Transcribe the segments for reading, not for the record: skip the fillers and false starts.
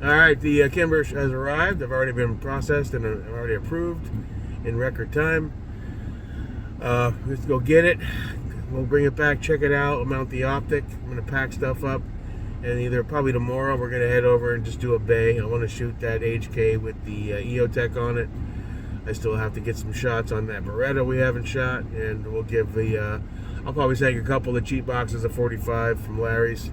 All right, the Kimber has arrived. They've already been processed and already approved in record time. Let's go get it. We'll bring it back, check it out, mount the Optic. I'm gonna pack stuff up, and either probably tomorrow we're gonna head over and just do a bay. I want to shoot that HK with the EOTech on it. I still have to get some shots on that Beretta we haven't shot, and we'll give the. I'll probably take a couple of cheap boxes of 45 from Larry's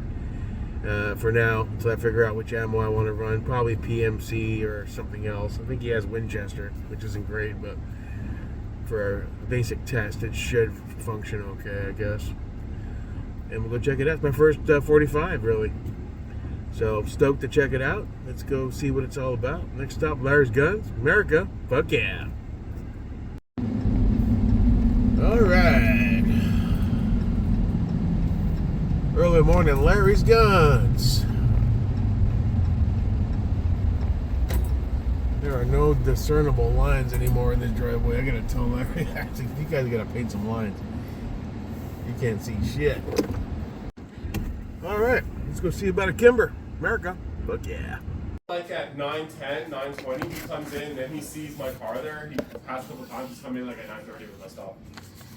for now until I figure out which ammo I want to run. Probably PMC or something else. I think he has Winchester, which isn't great, but for a basic test, it should function okay, I guess. And we'll go check it out. It's my first 45, really. So stoked to check it out. Let's go see what it's all about. Next stop, Larry's Guns, America. Fuck yeah. All right. Early morning, Larry's Guns. There are no discernible lines anymore in this driveway. I gotta tell Larry, actually, you guys gotta paint some lines. You can't see shit. All right, let's go see about a Kimber. America. Fuck yeah. Like at 9:10, 9:20, he comes in and he sees my car there. He passed a couple times. He's come in like at 9:30 with my stuff.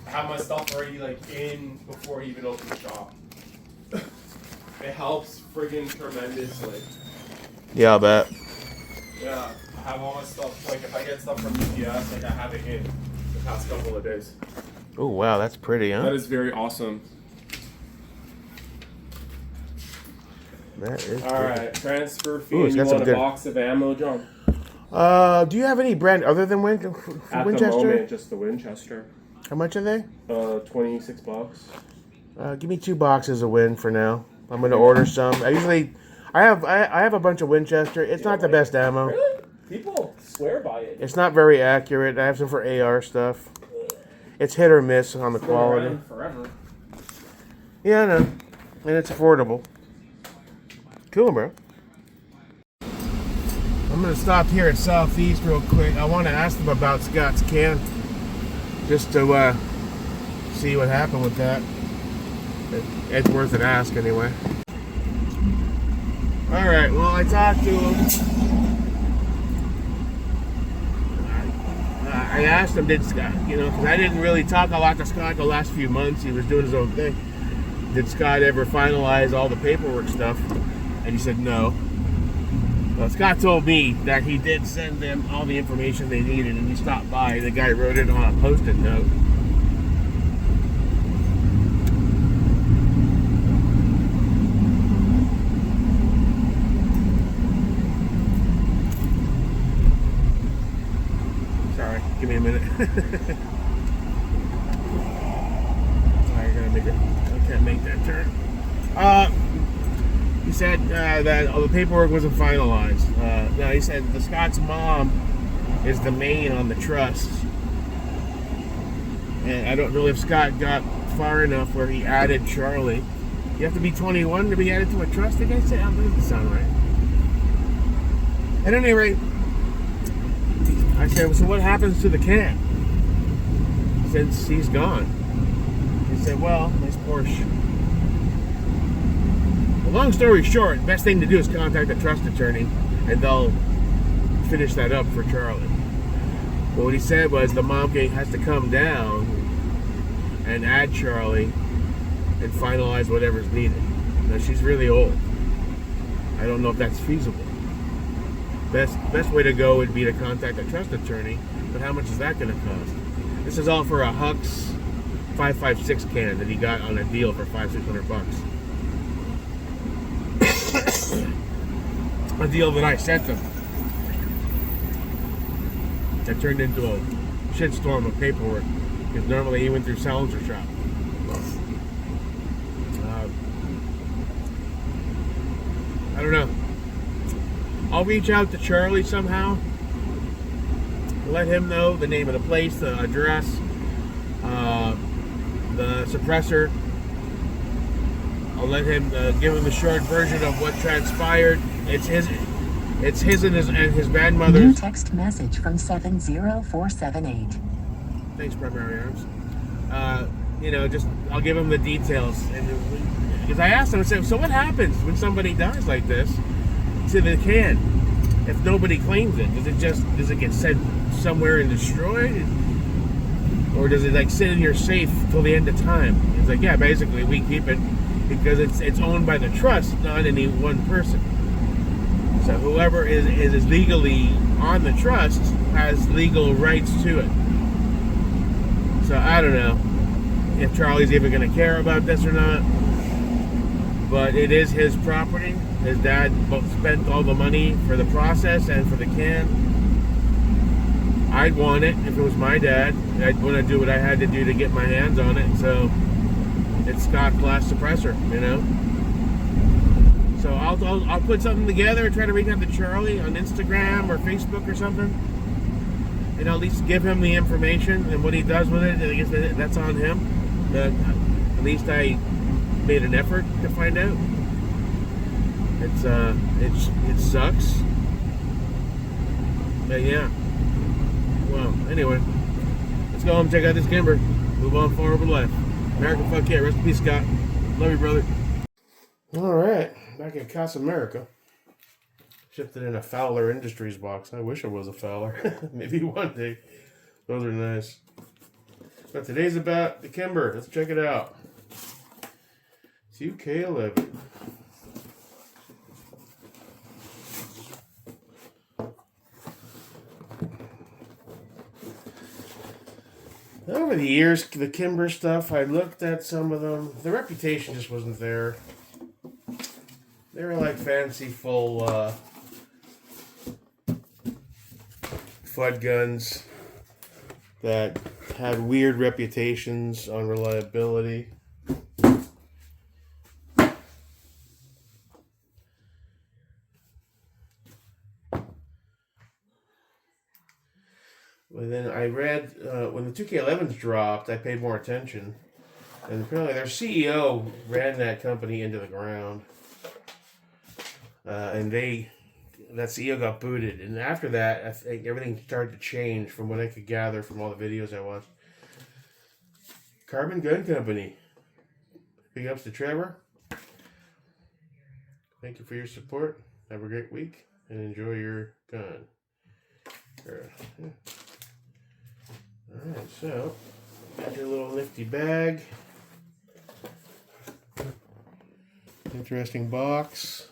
I have my stuff already like in before he even opens the shop. It helps friggin' tremendously. Yeah, I bet. Yeah, I have all my stuff. Like if I get stuff from UPS, like I have it in the past couple of days. Oh wow, that's pretty, huh? That is very awesome. That is all right, transfer fee. Ooh, You want a box of ammo, John? Do you have any brand other than Winchester? At the moment, just the Winchester. How much are they? $26. Give me 2 boxes of Win for now. I'm gonna order some. I have a bunch of Winchester. It's not the best ammo. Really? People swear by it. It's not very accurate. I have some for AR stuff. It's hit or miss on the quality. Forever. Yeah, I know. And it's affordable. Cool, bro. I'm gonna stop here at Southeast real quick. I want to ask them about Scott's can, just to see what happened with that. It's worth an ask anyway. All right. Well, I talked to him. I asked him, did Scott, because I didn't really talk a lot to Scott the last few months. He was doing his own thing. Did Scott ever finalize all the paperwork stuff? And he said no. Well, Scott told me that he did send them all the information they needed, and he stopped by, and the guy wrote it on a Post-it note. Sorry, give me a minute. I can't make that turn. He said that all the paperwork wasn't finalized. No, he said the Scott's mom is the main on the trust. And I don't know if Scott got far enough where he added Charlie. You have to be 21 to be added to a trust, I guess? That doesn't sound right. At any rate, I said, so what happens to the can since he's gone? He said, well, nice Porsche. Well, long story short, the best thing to do is contact a trust attorney, and they'll finish that up for Charlie. But what he said was the mom has to come down and add Charlie and finalize whatever's needed. Now, she's really old. I don't know if that's feasible. Best way to go would be to contact a trust attorney, but how much is that going to cost? This is all for a Hux 556 can that he got on a deal for $500-600. A deal that I sent them. That turned into a shitstorm of paperwork because normally he went through Salinger shop. I don't know. I'll reach out to Charlie somehow. Let him know the name of the place, the address, the suppressor. I'll let him give him the short version of what transpired. It's his and his grandmother's. New text message from 70478. Thanks, Primary Arms. Just I'll give him the details, and because I asked him, I said, so what happens when somebody dies like this? to the can if nobody claims it? Does it get sent somewhere and destroyed? Or does it like sit in your safe till the end of time? It's like, yeah, basically we keep it because it's owned by the trust, not any one person. So whoever is legally on the trust has legal rights to it. So I don't know if Charlie's even going to care about this or not. But it is his property. His dad spent all the money for the process and for the can. I'd want it if it was my dad. I'd want to do what I had to do to get my hands on it. So it's Scott Glass Suppressor, you know. So I'll put something together, try to reach out to Charlie on Instagram or Facebook or something, and I'll at least give him the information and what he does with it. I guess that's on him. But at least I made an effort to find out. It sucks. But yeah. Well, anyway, let's go home and check out this Kimber. Move on forward with life. America, fuck yeah. Rest in peace, Scott. Love you, brother. All right, back in Casa America. Shifted in a Fowler Industries box. I wish it was a Fowler. Maybe one day. Those are nice. But today's about the Kimber. Let's check it out. 2K11. Over the years, the Kimber stuff, I looked at some of them. The reputation just wasn't there. They were like fancy, full flood guns that had weird reputations on reliability. But then I read, when the 2K11s dropped, I paid more attention. And apparently their CEO ran that company into the ground. And that CEO got booted. And after that, I think everything started to change from what I could gather from all the videos I watched. Carbon Gun Company. Big ups to Trevor. Thank you for your support. Have a great week. And enjoy your gun. Alright, so, got your little nifty bag. Interesting box.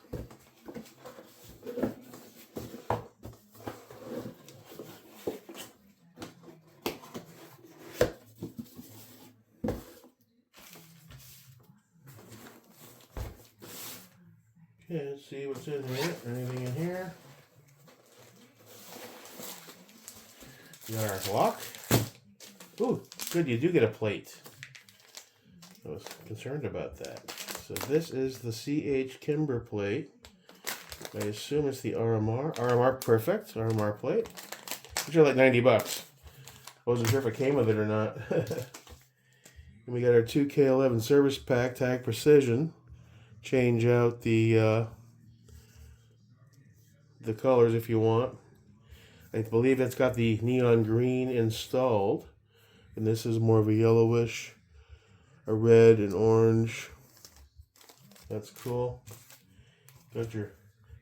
Okay, let's see what's in here. Anything in here? We got our Glock. Ooh, good, you do get a plate. I was concerned about that. So this is the CH Kimber plate. I assume it's the RMR. RMR perfect. RMR plate. Which are like $90. I wasn't sure if it came with it or not. And we got our 2K11 service pack, Tag Precision. Change out the colors if you want. I believe it's got the neon green installed. And this is more of a yellowish, a red and orange. That's cool. Got your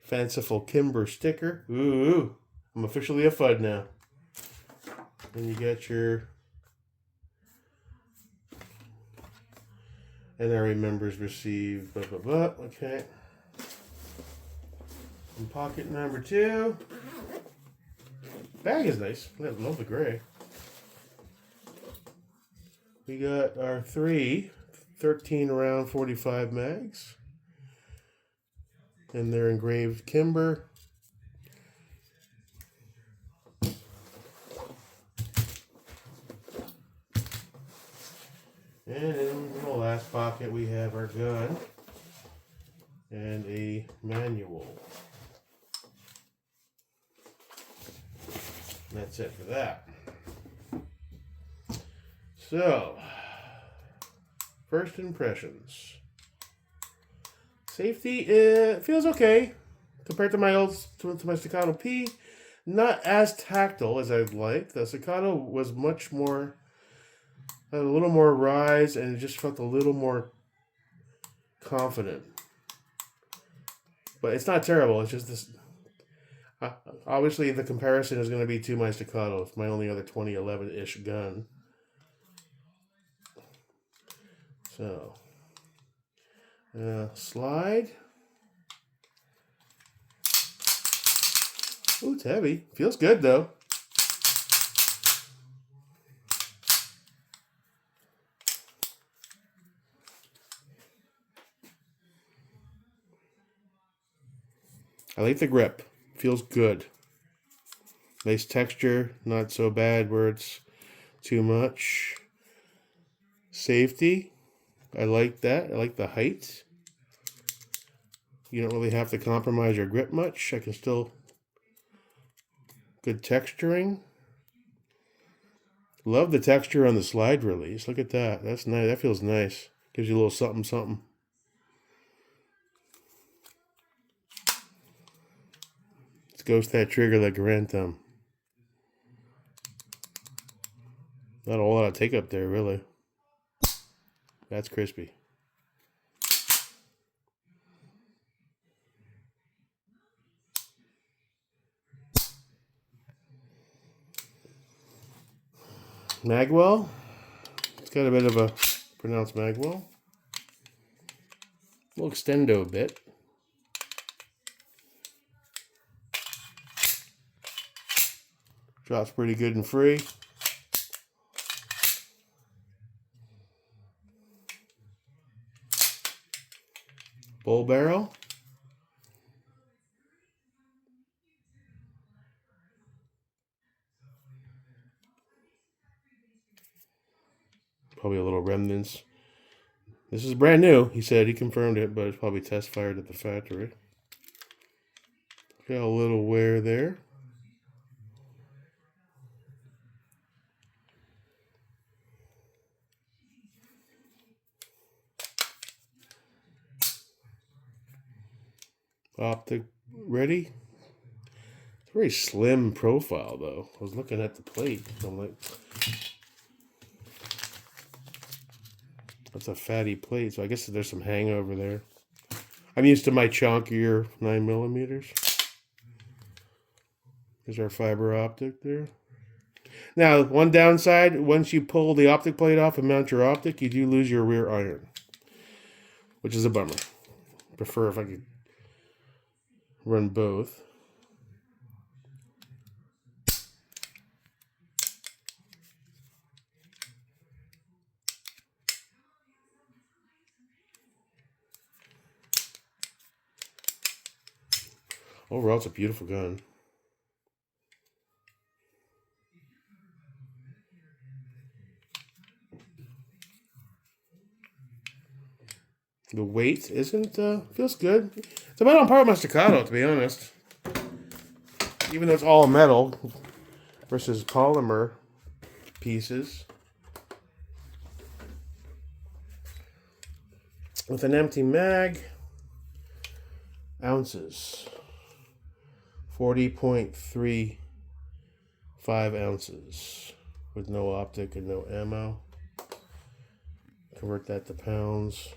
fanciful Kimber sticker. Ooh, I'm officially a FUD now. And you got your NRA members received, blah, blah, blah. Okay. And pocket number 2. Bag is nice. I love the gray. We got our 3 13 round 45 mags. And they're engraved Kimber. And in the last pocket we have our gun and a manual. And that's it for that. So, first impressions. Safety feels okay compared to my my Staccato P. Not as tactile as I'd like. The Staccato was much more, had a little more rise, and it just felt a little more confident. But it's not terrible. It's just this. Obviously, the comparison is going to be to my Staccato. It's my only other 2011-ish gun. So, slide. Ooh, it's heavy. Feels good, though. I like the grip. Feels good. Nice texture. Not so bad where it's too much. Safety. I like that. I like the height. You don't really have to compromise your grip much. I can still... Good texturing. Love the texture on the slide release. Look at that. That's nice. That feels nice. Gives you a little something, something. Let's ghost that trigger like a Rantum. Not a whole lot of take up there, really. That's crispy. Magwell. It's got a bit of a pronounced magwell. We'll extendo a bit. Drops pretty good and free. Bull barrel. Probably a little remnants. This is brand new. He said he confirmed it, but it's probably test fired at the factory. Got a little wear there. Optic ready. It's a very slim profile, though. I was looking at the plate. I'm like, that's a fatty plate, so I guess there's some hangover there. I'm used to my chunkier 9mm. There's our fiber optic there. Now, one downside, once you pull the optic plate off and mount your optic, you do lose your rear iron, which is a bummer. Prefer if I could run both. Overall, it's a beautiful gun. The weight isn't, feels good. It's about on par with my Staccato, to be honest. Even though it's all metal versus polymer pieces. With an empty mag, ounces. 40.35 ounces. With no optic and no ammo. Convert that to pounds.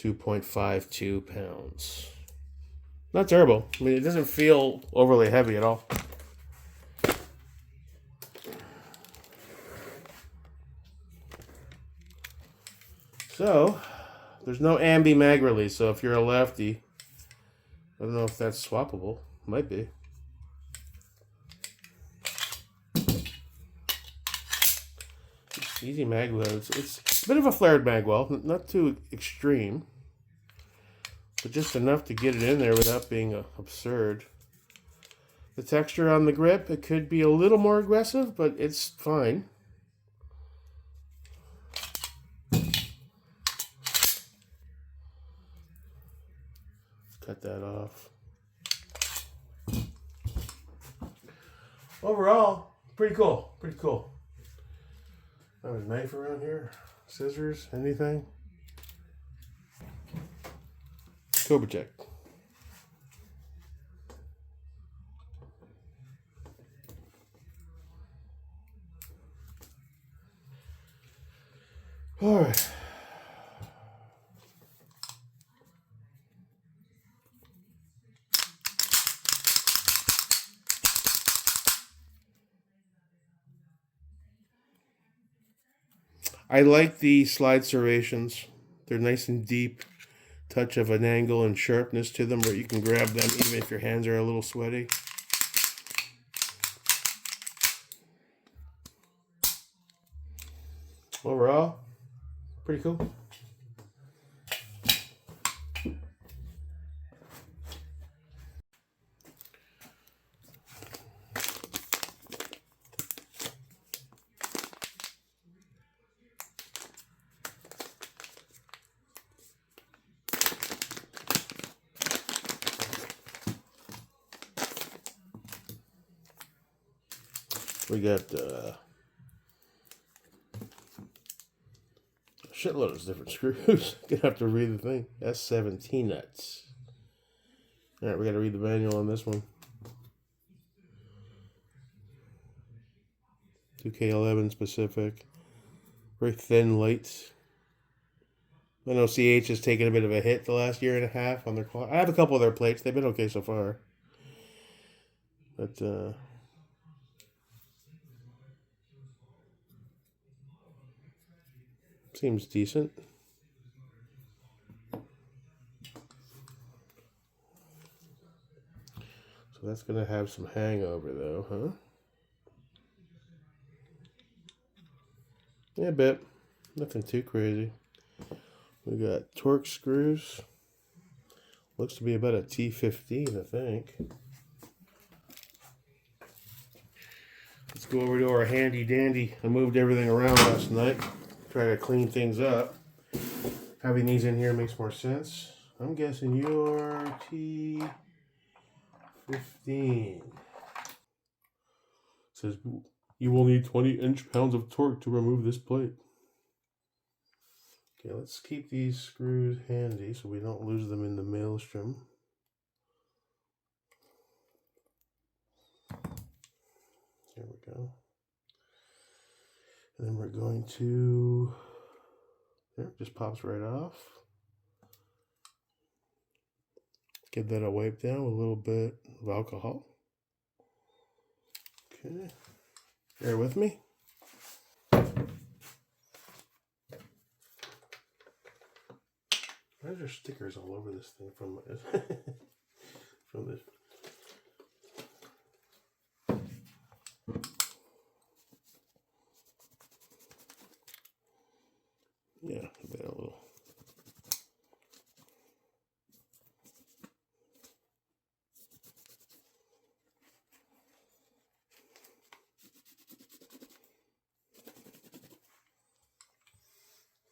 2.52 pounds. Not terrible. I mean, it doesn't feel overly heavy at all. So, there's no ambi mag release, so if you're a lefty, I don't know if that's swappable. Might be. Easy mag loads. It's a bit of a flared magwell, not too extreme, but just enough to get it in there without being absurd. The texture on the grip, it could be a little more aggressive, but it's fine. Cut that off. Overall, pretty cool. Pretty cool. I have a knife around here, scissors, anything. Cobra check. All right. I like the slide serrations. They're nice and deep. Touch of an angle and sharpness to them where you can grab them even if your hands are a little sweaty. Overall, pretty cool. We got a shitload of different screws. Gonna have to read the thing. S17 nuts. All right, we got to read the manual on this one. 2K11 specific. Very thin lights. I know CH has taken a bit of a hit the last year and a half on their quality. I have a couple of their plates. They've been okay so far. But, seems decent. So that's going to have some hangover though, huh? Yeah, a bit. Nothing too crazy. We got Torx screws. Looks to be about a T15, I think. Let's go over to our handy dandy. I moved everything around last night. Try to clean things up. Having these in here makes more sense. I'm guessing you're T15. It says you will need 20 inch-pounds of torque to remove this plate. Okay, let's keep these screws handy so we don't lose them in the maelstrom. There we go. And then we're going to, there, it just pops right off. Give that a wipe down with a little bit of alcohol. Okay, bear with me. Why are there stickers all over this thing from from this? Yeah, a little.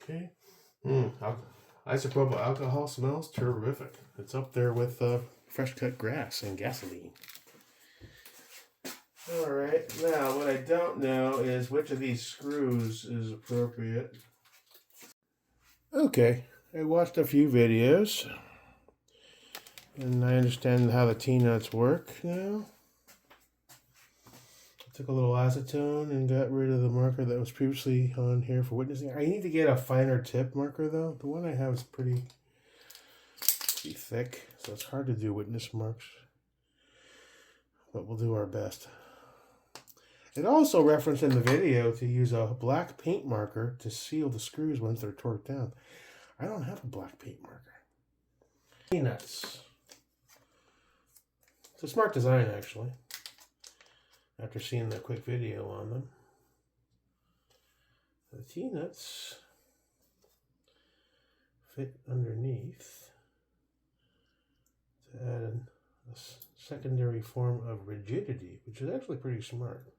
Okay. Isopropyl alcohol smells terrific. It's up there with fresh cut grass and gasoline. Alright, now what I don't know is which of these screws is appropriate. Okay, I watched a few videos and I understand how the T-nuts work now. I took a little acetone and got rid of the marker that was previously on here for witnessing. I need to get a finer tip marker though. The one I have is pretty thick, so it's hard to do witness marks. But we'll do our best. It also referenced in the video to use a black paint marker to seal the screws once they're torqued down. I don't have a black paint marker. T-nuts. It's a smart design actually. After seeing the quick video on them. The T-nuts fit underneath to add a secondary form of rigidity, which is actually pretty smart.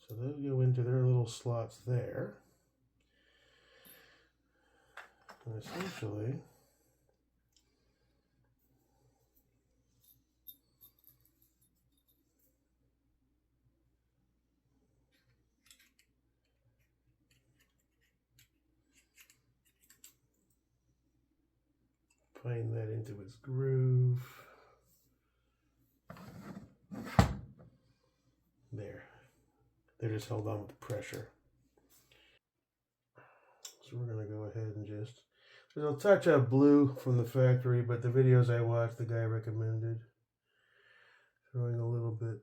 So they'll go into their little slots there. And essentially, putting that into its groove. There. They're just held on with pressure. So we're going to go ahead and just... There's a touch of blue from the factory, but the videos I watched, the guy recommended throwing a little bit.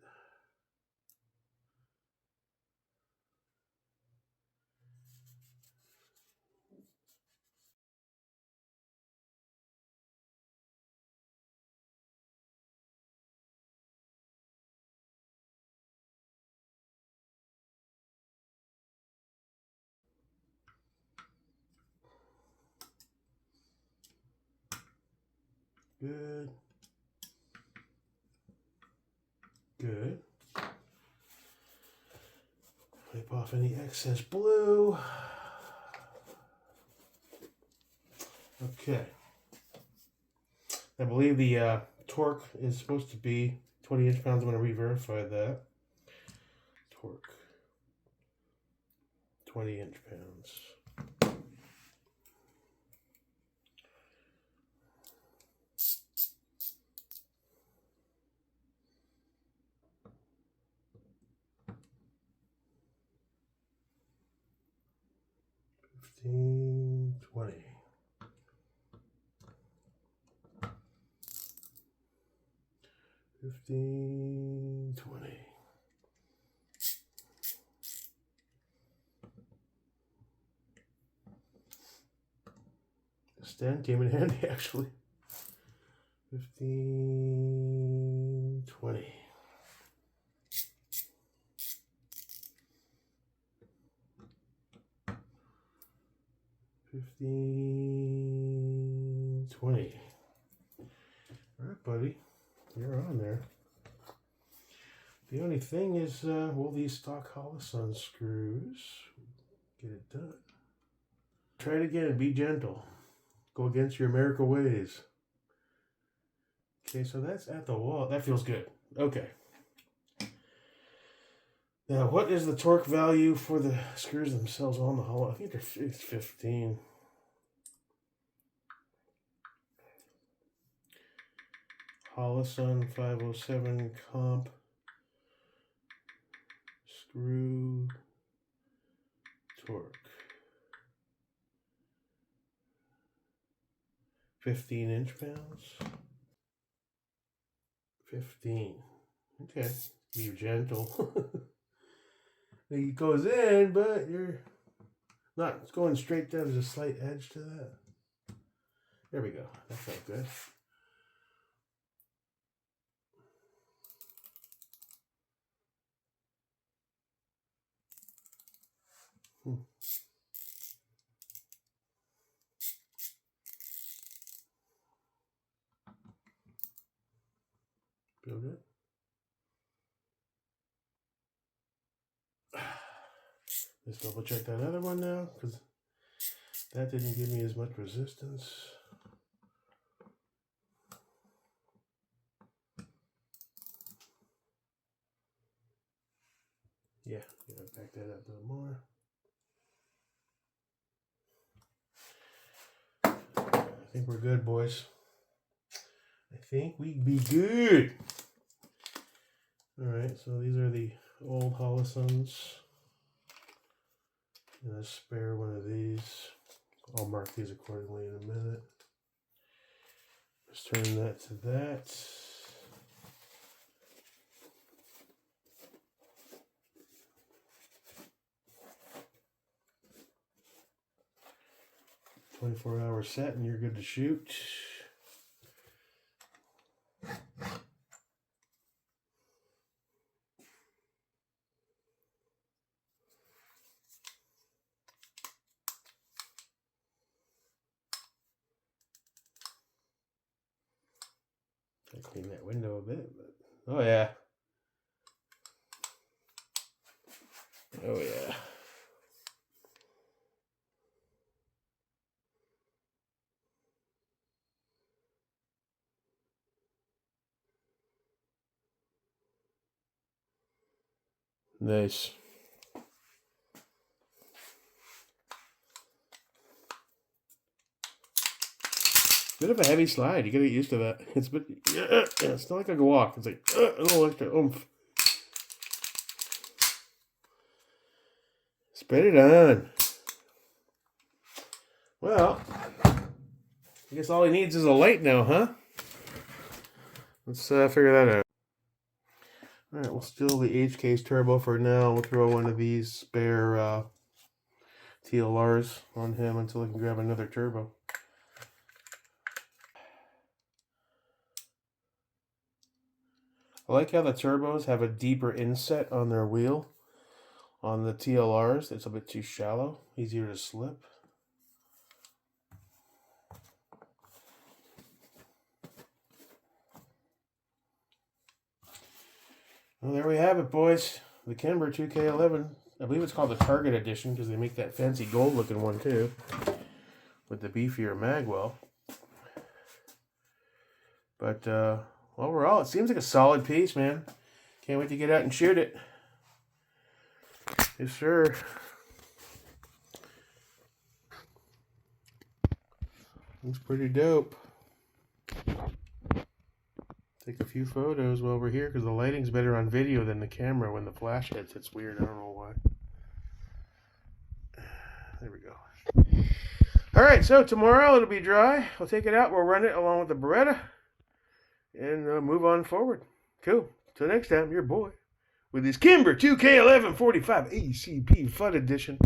Good. Good. Wipe off any excess blue. Okay. I believe the torque is supposed to be 20 inch-pounds. I'm going to re-verify that. Torque. 20 inch-pounds. $15, $20. $15, $20. The stand came in handy actually. 15, 20. $15, $20. All right, buddy, you're on there. The only thing is, will these stock Holosun screws get it done? Try it again. Be gentle. Go against your America ways. Okay, so that's at the wall. That feels good. Okay. Now, what is the torque value for the screws themselves on the hollow? I think it's 15. Holosun 507 comp screw torque. 15 inch-pounds. 15. Okay. Be gentle. It goes in, but you're not going straight down. There's a slight edge to that. There we go. That felt good. Feel good? Let's double check that other one now, because that didn't give me as much resistance. Yeah, back that up a little more. I think we're good, boys. I think we'd be good. Alright, so these are the old Holosuns. And a spare one of these. I'll mark these accordingly in a minute. Let's turn that to that. "24-hour set and you're good to shoot." I clean that window a bit, but oh yeah. Oh yeah. Nice. Bit of a heavy slide. You gotta get used to that. It's a bit, yeah, it's not like I can walk. It's like a little extra oomph. Spread it on. Well, I guess all he needs is a light now, huh? Let's figure that out. All right, we'll steal the H-Case turbo for now. We'll throw one of these spare TLRs on him until I can grab another turbo. I like how the turbos have a deeper inset on their wheel. On the TLRs, it's a bit too shallow, easier to slip. Well, there we have it, boys. The Kimber 2K11. I believe it's called the Target Edition because they make that fancy gold-looking one too, with the beefier magwell. But overall, it seems like a solid piece, man. Can't wait to get out and shoot it. Yes, sir. Looks pretty dope. Take a few photos while we're here because the lighting's better on video than the camera when the flash hits. It's weird. I don't know why. There we go. All right, so tomorrow it'll be dry. We'll take it out. We'll run it along with the Beretta and move on forward. Cool. Till next time, your boy with his Kimber 2K11 45 ACP Flood Edition.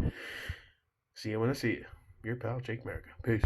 See you when I see you. Your pal, Jake America. Peace.